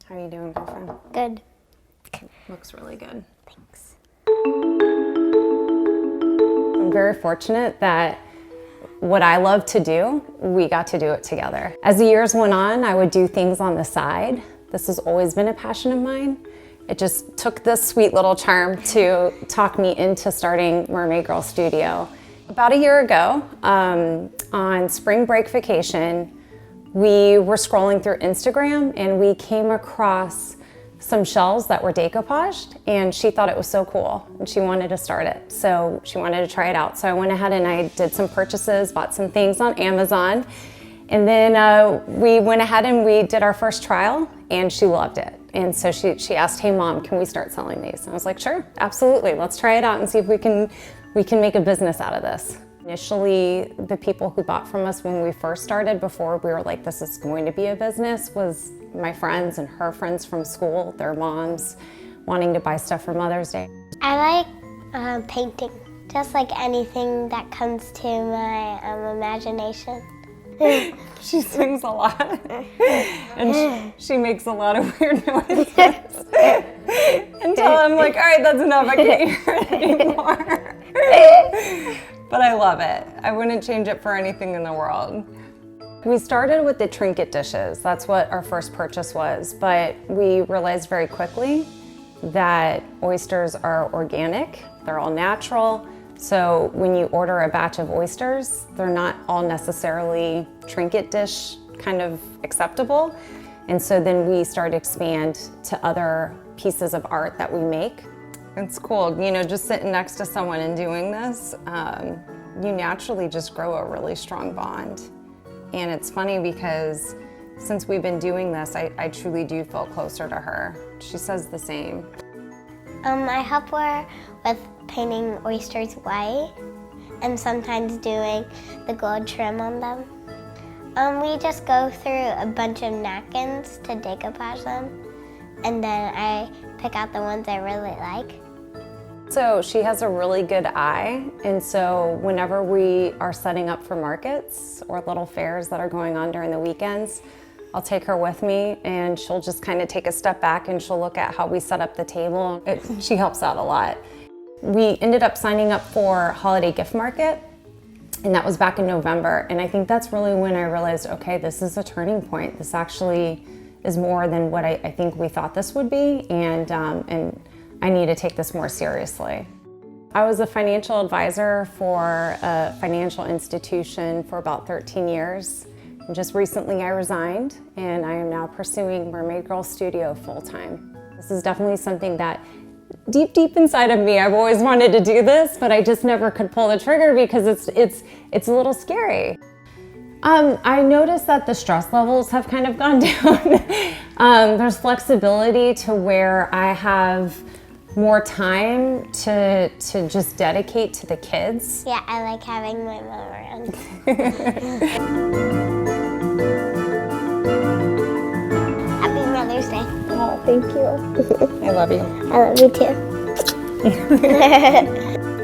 How are you doing, girlfriend? Good. Looks really good. Thanks. I'm very fortunate that what I love to do, we got to do it together. As the years went on, I would do things on the side. This has always been a passion of mine. It just took this sweet little charm to talk me into starting Mermaid Girl Studio. About a year ago, on spring break vacation, we were scrolling through Instagram and we came across some shells that were decoupaged, and she thought it was so cool and she wanted to start it. So she wanted to try it out. So I went ahead and I did some purchases, bought some things on Amazon, and then we went ahead and we did our first trial and she loved it. And so she asked, "Hey Mom, can we start selling these?" And I was like, "Sure, absolutely. Let's try it out and see if we can make a business out of this." Initially, the people who bought from us when we first started, before we were like, this is going to be a business, was my friends and her friends from school, their moms, wanting to buy stuff for Mother's Day. I like painting, just like anything that comes to my imagination. She sings a lot, and she makes a lot of weird noises. Until I'm like, all right, that's enough, I can't hear it anymore. But I love it. I wouldn't change it for anything in the world. We started with the trinket dishes. That's what our first purchase was, but we realized very quickly that oysters are organic, they're all natural. So when you order a batch of oysters, they're not all necessarily trinket dish kind of acceptable. And so then we started to expand to other pieces of art that we make. It's cool, you know, just sitting next to someone and doing this, you naturally just grow a really strong bond. And it's funny because since we've been doing this, I truly do feel closer to her. She says the same. I help her with painting oysters white and sometimes doing the gold trim on them. We just go through a bunch of napkins to decoupage them, and then I pick out the ones I really like. So she has a really good eye, and so whenever we are setting up for markets or little fairs that are going on during the weekends, I'll take her with me and she'll just kind of take a step back and she'll look at how we set up the table. She helps out a lot. We ended up signing up for Holiday Gift Market, and that was back in November, and I think that's really when I realized, okay, this is a turning point. This actually is more than what I think we thought this would be, and I need to take this more seriously. I was a financial advisor for a financial institution for about 13 years. And just recently I resigned, and I am now pursuing Mermaid Girl Studio full-time. This is definitely something that deep inside of me, I've always wanted to do this, but I just never could pull the trigger because it's a little scary. I noticed that the stress levels have kind of gone down. There's flexibility to where I have more time to just dedicate to the kids. Yeah, I like having my mom around. Happy Mother's Day. Oh, thank you. I love you. I love you too.